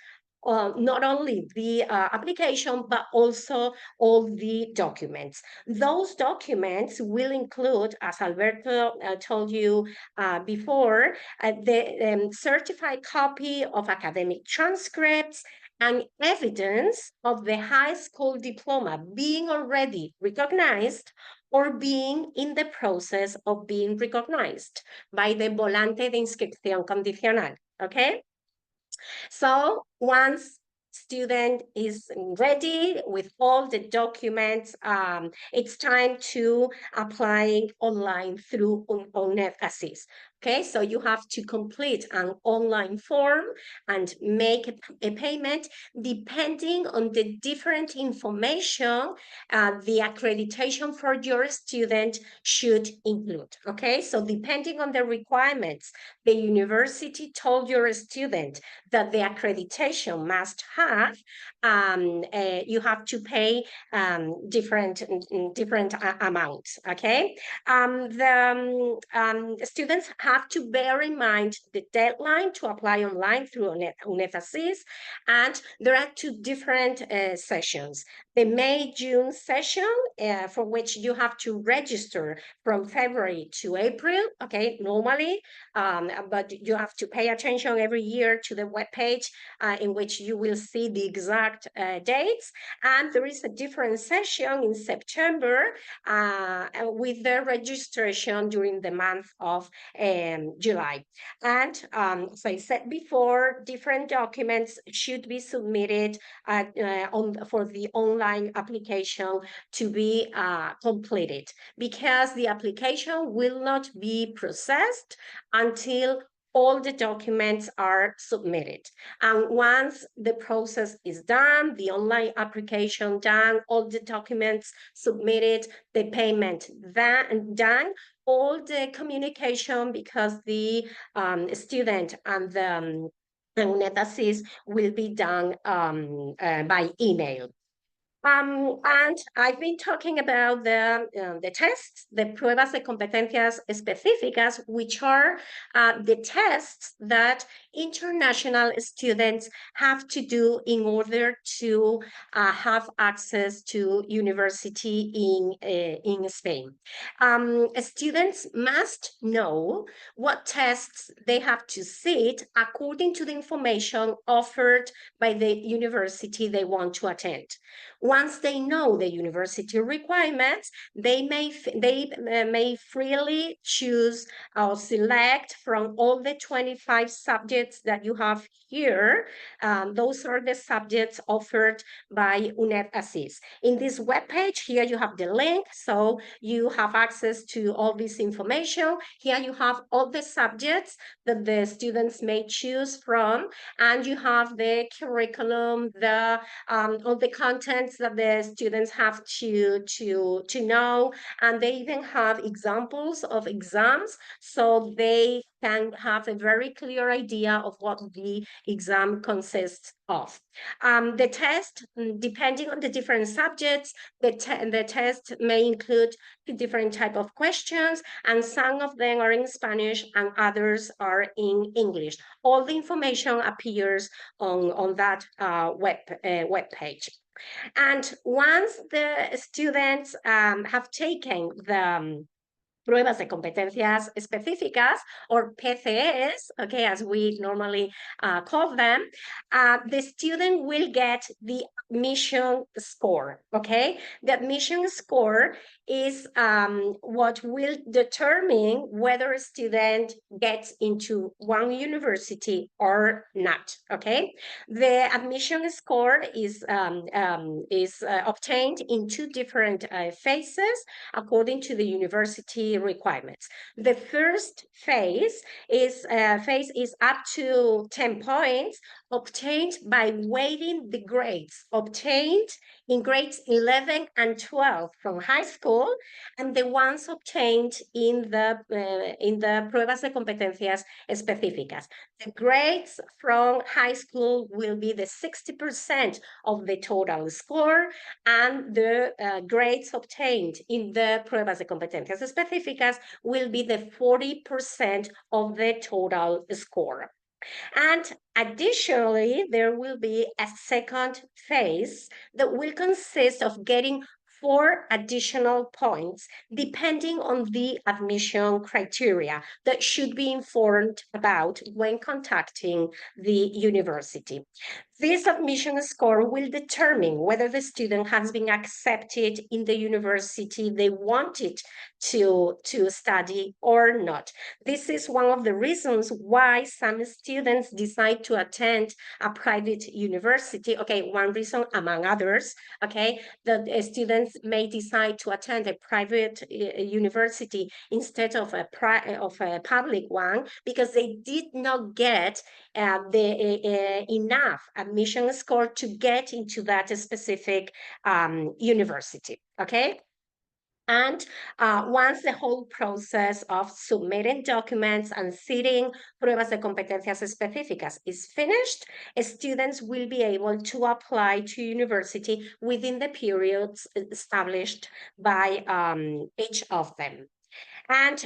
not only the application, but also all the documents. Those documents will include, as Alberto told you before, the certified copy of academic transcripts and evidence of the high school diploma being already recognized or being in the process of being recognized by the volante de inscripción condicional, okay? So once student is ready with all the documents, it's time to apply online through UNED Assist. Okay, so you have to complete an online form and make a payment depending on the different information the accreditation for your student should include. Okay, so depending on the requirements, the university told your student that the accreditation must have, you have to pay different amounts, okay? The students have to bear in mind the deadline to apply online through UNED Assist, and there are two different sessions. The May-June session, for which you have to register from February to April, okay, normally, but you have to pay attention every year to the webpage in which you will see the exact dates. And there is a different session in September with the registration during the month of July. And as I said before, different documents should be submitted for the online application to be completed, because the application will not be processed until all the documents are submitted. And once the process is done, the online application done, all the documents submitted, the payment done, all the communication, because the student and the UNED Assist will be done by email. And I've been talking about the tests, the pruebas de competencias específicas, which are the tests that international students have to do in order to have access to university in Spain. Students must know what tests they have to sit according to the information offered by the university they want to attend. Once they know the university requirements, they may freely choose or select from all the 25 subjects that you have here. Those are the subjects offered by UNED Assist. In this webpage, here you have the link, so you have access to all this information. Here you have all the subjects that the students may choose from, and you have the curriculum, all the contents that the students have to know, and they even have examples of exams, so they can have a very clear idea of what the exam consists of. The test, depending on the different subjects, the test may include different type of questions, and some of them are in Spanish and others are in English. All the information appears on that web page. And once the students have taken the pruebas de competencias específicas, or PCEs, okay, as we normally call them, the student will get the admission score, okay? The admission score is what will determine whether a student gets into one university or not, okay? The admission score is obtained in two different phases according to the university requirements. The first phase is up to 10 points obtained by weighting the grades obtained in grades 11 and 12 from high school, and the ones obtained in the pruebas de competencias específicas. The grades from high school will be the 60% of the total score, and the grades obtained in the pruebas de competencias específicas will be the 40% of the total score. And additionally, there will be a second phase that will consist of getting 4 additional points depending on the admission criteria that should be informed about when contacting the university. This admission score will determine whether the student has been accepted in the university they wanted to study or not. This is one of the reasons why some students decide to attend a private university. Okay, one reason among others, okay, that students may decide to attend a private university instead of a public one because they did not get enough admission score to get into that specific university, okay? And once the whole process of submitting documents and sitting pruebas de competencias específicas is finished, students will be able to apply to university within the periods established by each of them. And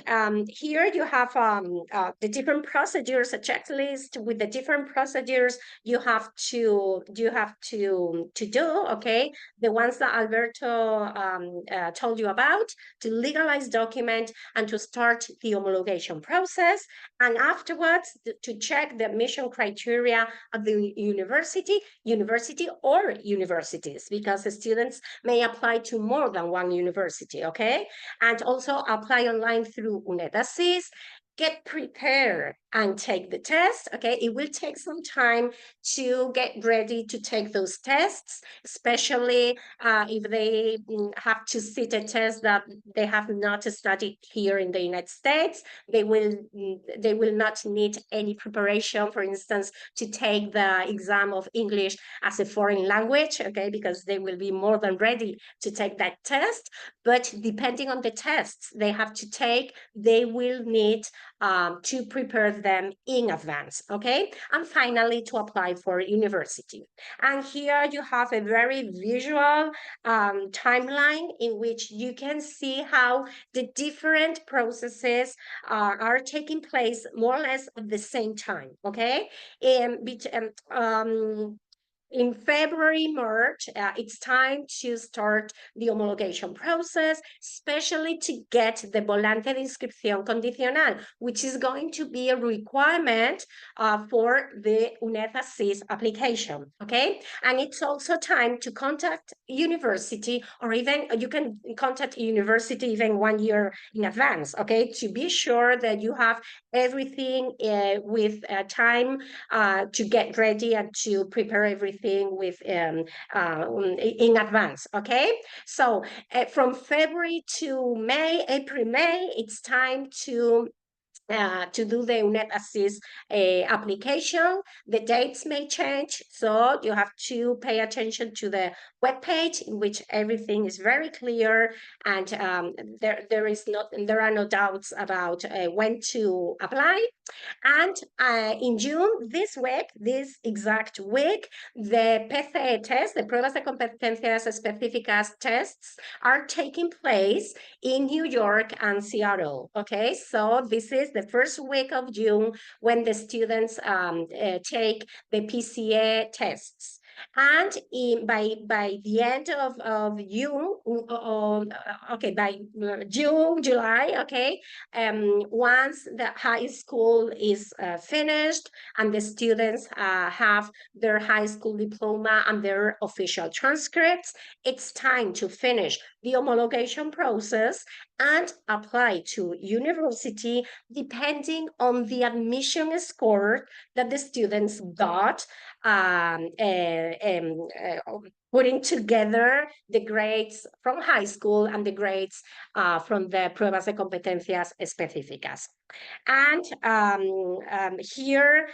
here you have the different procedures, a checklist with the different procedures you have to do. Okay, the ones that Alberto told you about, to legalize document and to start the homologation process, and afterwards to check the admission criteria of the university or universities, because the students may apply to more than one university. Okay, and also apply online through UNED. Get prepared and take the test. Okay, it will take some time to get ready to take those tests, especially if they have to sit a test that they have not studied here in the United States. They will not need any preparation, for instance, to take the exam of English as a foreign language, okay, because they will be more than ready to take that test. But depending on the tests they have to take, they will need to prepare them in advance, okay? And finally, to apply for university. And here you have a very visual timeline in which you can see how the different processes are taking place more or less at the same time, okay? In February, March, it's time to start the homologation process, especially to get the volante de inscripción condicional, which is going to be a requirement for the UNED application, okay? And it's also time to contact university, or even you can contact university even 1 year in advance, okay? To be sure that you have everything with time to get ready and to prepare everything with in advance, okay? So from February to May, April, May, it's time to do the UNED application. The dates may change, so you have to pay attention to the webpage in which everything is very clear, and there are no doubts about when to apply. And in June, this exact week, the PCE test, the Pruebas de Competencias Específicas tests, are taking place in New York and Seattle, okay? So this is the first week of June when the students take the PCE tests. And by the end of June, okay, by June, July, okay, once the high school is finished and the students have their high school diploma and their official transcripts, it's time to finish the homologation process and apply to university depending on the admission score that the students got putting together the grades from high school and the grades from the pruebas de competencias específicas. And here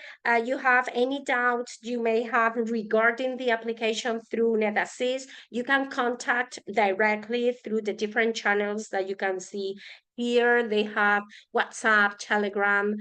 you have any doubt you may have regarding the application through NetAssist, you can contact directly through the different channels that you can see here. They have WhatsApp, Telegram,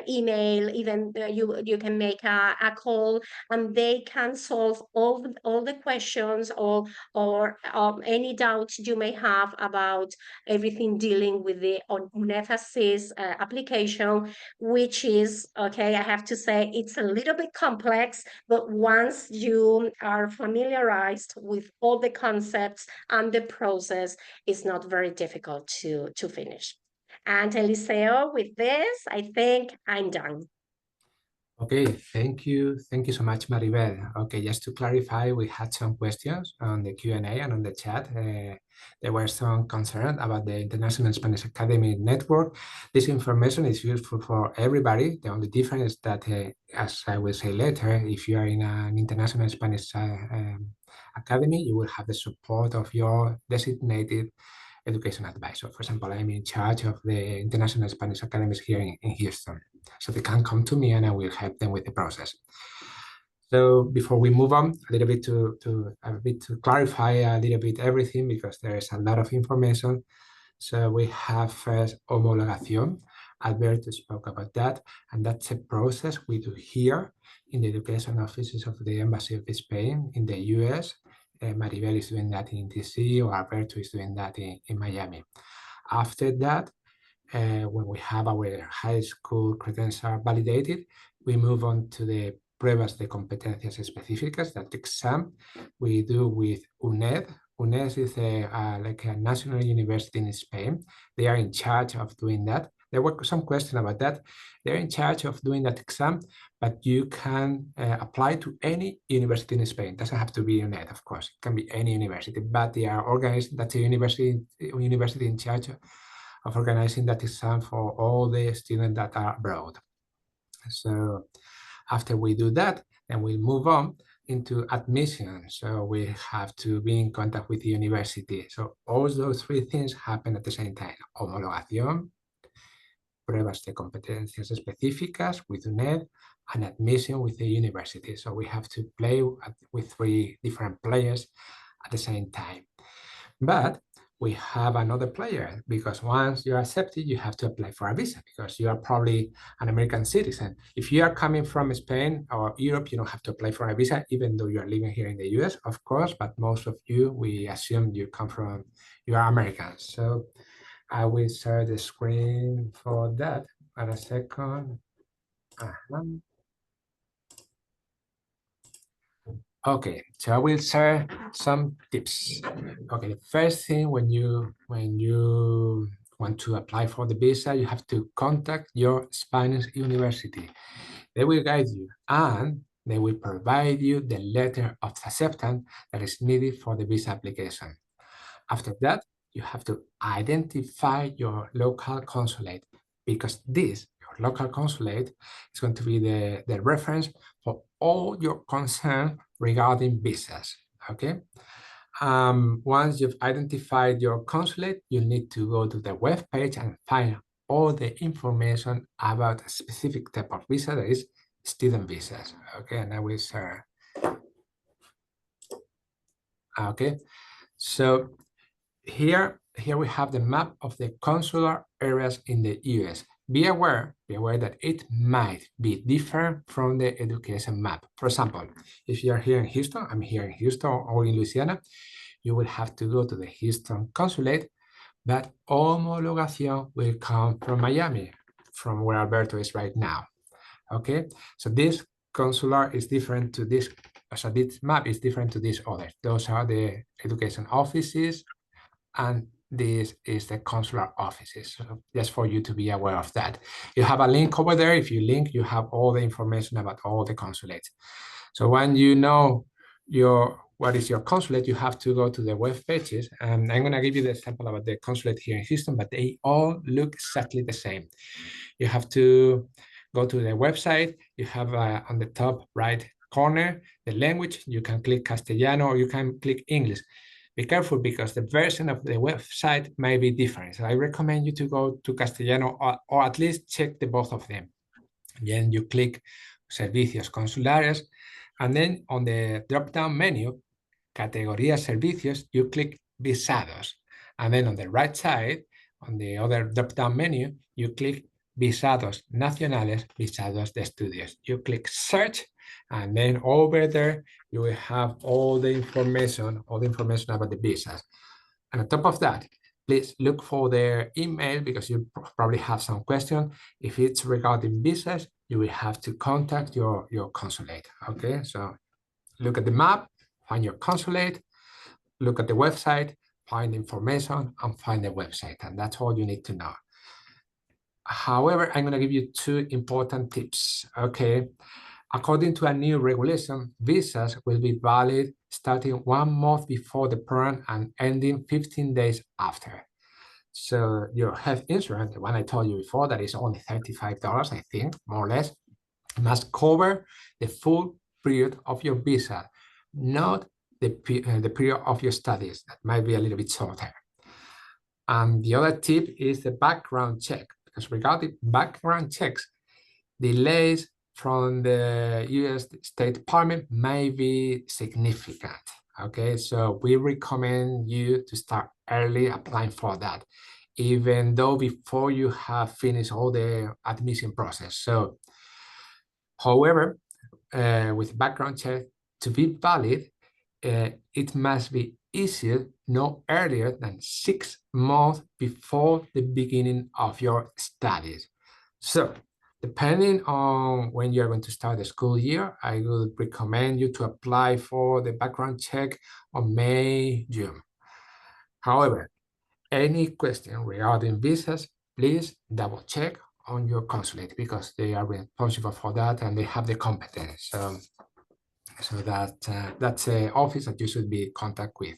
email, even you can make a call, and they can solve all the questions or any doubts you may have about everything dealing with the NetAssist application, which is, okay, I have to say it's a little bit complex, but once you are familiarized with all the concepts and the process, it's not very difficult to finish. And Eliseo, with this, I think I'm done. Okay, thank you so much, Maribel. Okay, just to clarify, we had some questions on the Q&A and on the chat. There were some concerns about the International Spanish Academy Network. This information is useful for everybody. The only difference is that, as I will say later, if you are in an International Spanish Academy, you will have the support of your designated education advisor. For example, I'm in charge of the International Spanish Academies here in Houston. So they can come to me and I will help them with the process. So before we move on, a little bit to clarify a little bit everything, because there is a lot of information. So we have first homologación. Alberto spoke about that, and that's a process we do here in the education offices of the Embassy of Spain in the US. Maribel is doing that in DC, or Alberto is doing that in Miami. After that, when we have our high school credential validated, we move on to the pruebas de competencias específicas, that exam we do with UNED. UNED is like a national university in Spain. They are in charge of doing that. There were some questions about that. They're in charge of doing that exam, but you can apply to any university in Spain. It doesn't have to be UNED, of course. It can be any university, but they are organized. That's a university in charge of organizing that exam for all the students that are abroad. So after we do that, then we'll move on into admission. So we have to be in contact with the university. So all those three things happen at the same time: homologación, pruebas de competencias específicas with UNED, and admission with the university. So we have to play with three different players at the same time. But we have another player, because once you're accepted, you have to apply for a visa, because you are probably an American citizen. If you are coming from Spain or Europe, you don't have to apply for a visa, even though you are living here in the US, of course, but most of you, we assume you are Americans. So I will share the screen for that in a second. Okay, so I will share some tips. Okay, the first thing, when you want to apply for the visa, you have to contact your Spanish university. They will guide you, and they will provide you the letter of acceptance that is needed for the visa application. After that, you have to identify your local consulate, because your local consulate is going to be the reference for all your concerns regarding visas, okay? Once you've identified your consulate, you need to go to the web page and find all the information about a specific type of visa, that is student visas, okay? And I will share. Okay, so here we have the map of the consular areas in the US. Be aware that it might be different from the education map. For example, if you are here in Houston, I'm here in Houston or in Louisiana, you will have to go to the Houston consulate, but homologación will come from Miami, from where Alberto is right now. Okay, so this consular is different to this, so this map is different to these others. Those are the education offices, and this is the consular offices. So just for you to be aware of that. You have a link over there. If you link, you have all the information about all the consulates. So when you know what is your consulate, you have to go to the web pages. And I'm going to give you the example about the consulate here in Houston, but they all look exactly the same. You have to go to the website. You have on the top right corner, the language, you can click Castellano or you can click English. Be careful because the version of the website may be different. So I recommend you to go to Castellano or at least check the both of them. Then you click Servicios Consulares, and then on the drop-down menu, Categoría Servicios, you click Visados. And then on the right side, on the other drop-down menu, you click Visados Nacionales, Visados de Estudios. You click Search, and then over there, you will have all the information about the visas. And on top of that, please look for their email because you probably have some question. If it's regarding visas, you will have to contact your consulate, okay? So look at the map, find your consulate, look at the website, find information, and find the website, and that's all you need to know. However, I'm gonna give you two important tips, okay? According to a new regulation, visas will be valid starting 1 month before the program and ending 15 days after. So your health insurance, the one I told you before, that is only $35, I think, more or less, must cover the full period of your visa, not the period of your studies. That might be a little bit shorter. And the other tip is the background check, because regarding background checks, delays from the US State Department may be significant, okay? So we recommend you to start early applying for that, even though before you have finished all the admission process. So, however, with background check, to be valid, it must be issued no earlier than 6 months before the beginning of your studies. So, depending on when you're going to start the school year, I would recommend you to apply for the background check on May, June. However, any question regarding visas, please double check on your consulate because they are responsible for that and they have the competence. So that's an office that you should be in contact with.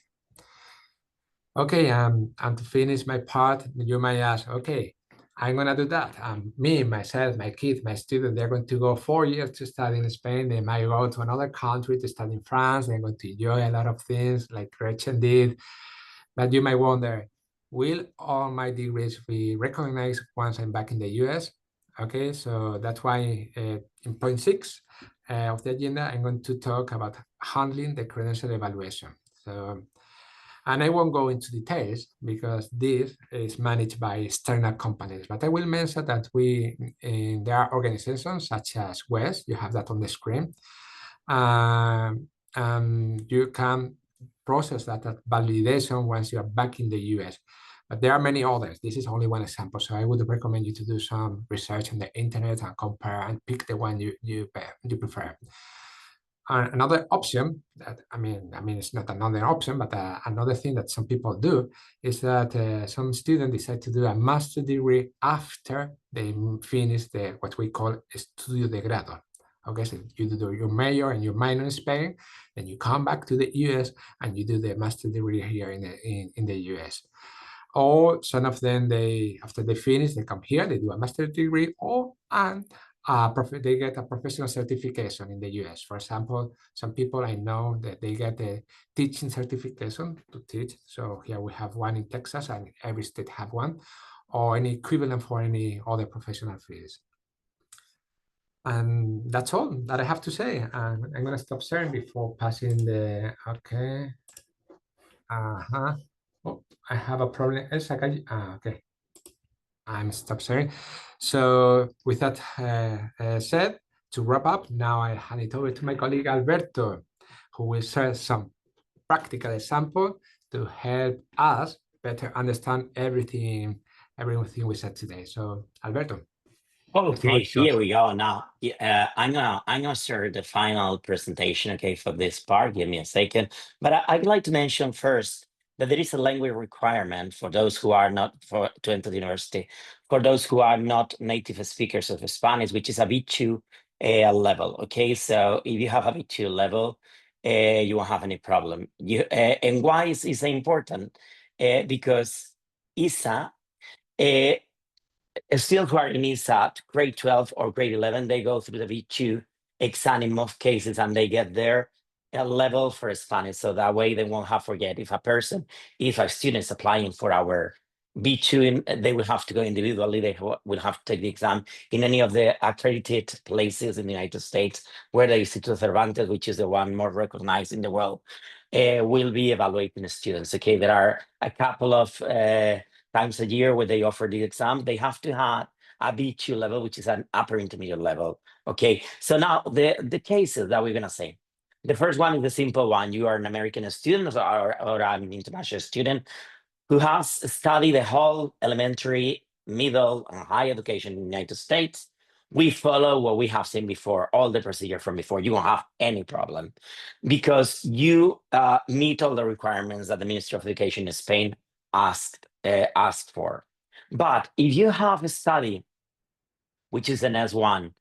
Okay, and to finish my part, you might ask, okay, I'm gonna do that. Me, myself, my kids, my students, they're going to go 4 years to study in Spain. They might go to another country to study in France. They're going to enjoy a lot of things like Gretchen did. But you might wonder, will all my degrees be recognized once I'm back in the US? Okay, so that's why in point 6 of the agenda, I'm going to talk about handling the credential evaluation. So, and I won't go into details because this is managed by external companies, but I will mention that there are organizations such as WES, you have that on the screen. You can process that validation once you're back in the US. But there are many others. This is only one example. So I would recommend you to do some research on the internet and compare and pick the one you prefer. Another option that, I mean, it's not another option, but another thing that some people do is that some students decide to do a master's degree after they finish what we call estudio de grado. Okay, so you do your major and your minor in Spain, then you come back to the US and you do the master's degree here in the US. Or some of them, after they finish, they come here, they do a master's degree, they get a professional certification in the US. For example, some people I know that they get a teaching certification to teach. So here we have one in Texas and every state have one, or any equivalent for any other professional fields. And that's all that I have to say. And I'm going to stop sharing before passing the, okay. Oh, I have a problem. Okay. I'm stop sharing. So with that said, to wrap up, now I hand it over to my colleague Alberto, who will share some practical example to help us better understand everything we said today. So Alberto. Okay, here we go. Now, I'm gonna start the final presentation. Okay, for this part. Give me a second. But I'd like to mention first that there is a language requirement for those who are not to enter the university, for those who are not native speakers of Spanish, which is a B2 level. Okay, so if you have a B2 level, you won't have any problem. And why is ISA important? Because ISA. Students who are in ISA grade 12 or grade 11, they go through the B2 exam in most cases, and they get their level for Spanish. So that way they won't have forget if a student is applying for our B2, they will have to go individually. They will have to take the exam in any of the accredited places in the United States, where the Instituto Cervantes, which is the one more recognized in the world, will be evaluating the students. Okay, there are a couple of times a year where they offer the exam. They have to have a B2 level, which is an upper intermediate level. Okay, so now the cases that we're gonna say. The first one is the simple one. You are an American student or an international student who has studied the whole elementary, middle, and high education in the United States. We follow what we have seen before, all the procedure from before. You won't have any problem because you meet all the requirements that the Ministry of Education in Spain asked for. But if you have a study, which is an S1,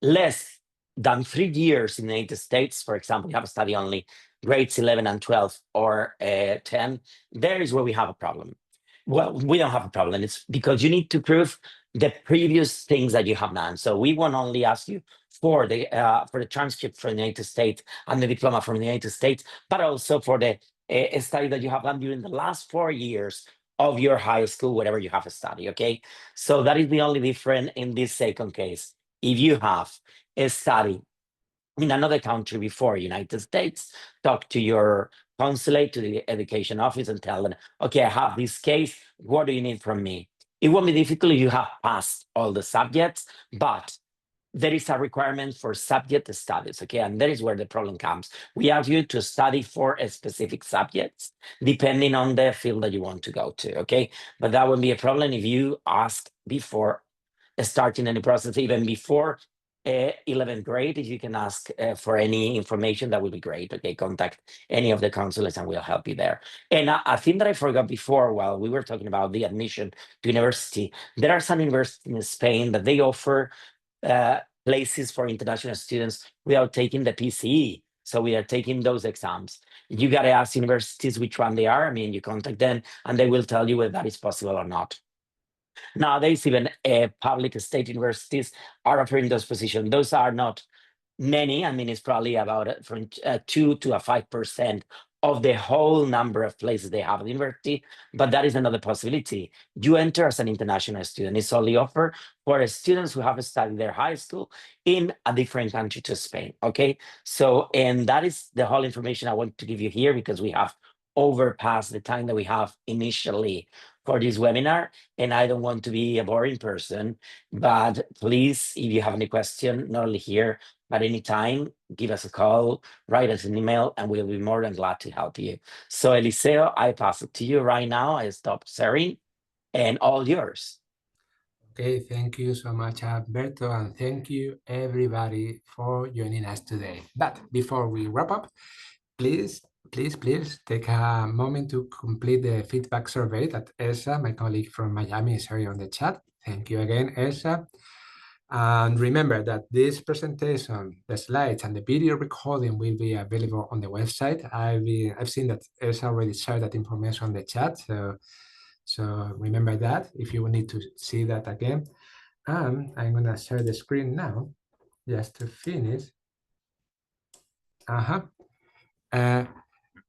less than 3 years in the United States, for example, you have a study only grades 11 and 12 or 10, there is where we have a problem. Well, we don't have a problem. It's because you need to prove the previous things that you have done. So we won't only ask you for the transcript from the United States and the diploma from the United States, but also for the study that you have done during the last 4 years of your high school, whatever you have studied, okay? So that is the only difference in this second case. If you have a study in another country before United States, talk to your consulate, to the education office, and tell them, okay, I have this case, what do you need from me? It won't be difficult if you have passed all the subjects, but there is a requirement for subject studies, okay? And that is where the problem comes. We ask you to study for a specific subjects, depending on the field that you want to go to, okay? But that won't be a problem if you ask before starting any process, even before 11th grade. If you can ask for any information, that would be great. Okay, contact any of the consulates and we'll help you there. And a thing that I forgot before, while we were talking about the admission to university, there are some universities in Spain that they offer places for international students without taking the PCE. So we are taking those exams. You got to ask universities which one they are. I mean, you contact them and they will tell you whether that is possible or not. Nowadays, even public state universities are offering those positions. Those are not many. I mean, it's probably about from 2 to 5% of the whole number of places they have at the university, but that is another possibility. You enter as an international student. It's only offered for students who have studied their high school in a different country to Spain, okay? So, and that is the whole information I want to give you here because we have overpassed the time that we have initially for this webinar, and I don't want to be a boring person, but please, if you have any question, not only here, but anytime, give us a call, write us an email, and we'll be more than glad to help you. So Eliseo, I pass it to you right now. I stop sharing, and all yours. Okay, thank you so much, Alberto, and thank you everybody for joining us today. But before we wrap up, please take a moment to complete the feedback survey that Elsa, my colleague from Miami, is sharing on the chat. Thank you again, Elsa. And remember that this presentation, the slides and the video recording will be available on the website. I've seen that Elsa already shared that information on the chat. So remember that if you need to see that again. And I'm gonna share the screen now just to finish.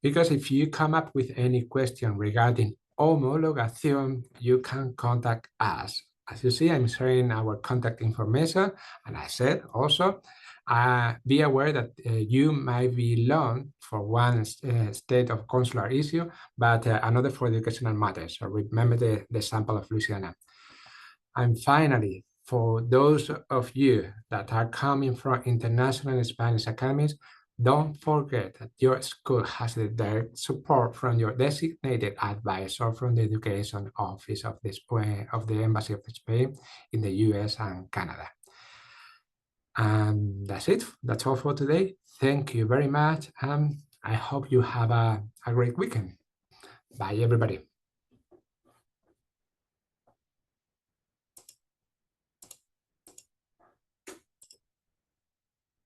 Because if you come up with any question regarding homologación, you can contact us. As you see, I'm sharing our contact information, and I said also, be aware that you might be loaned for one state of consular issue, but another for educational matters. So remember the sample of Louisiana. And finally, for those of you that are coming from international Spanish academies, don't forget that your school has the direct support from your designated advisor from the education office of the Embassy of Spain in the US and Canada. And that's it. That's all for today. Thank you very much. I hope you have a great weekend. Bye, everybody.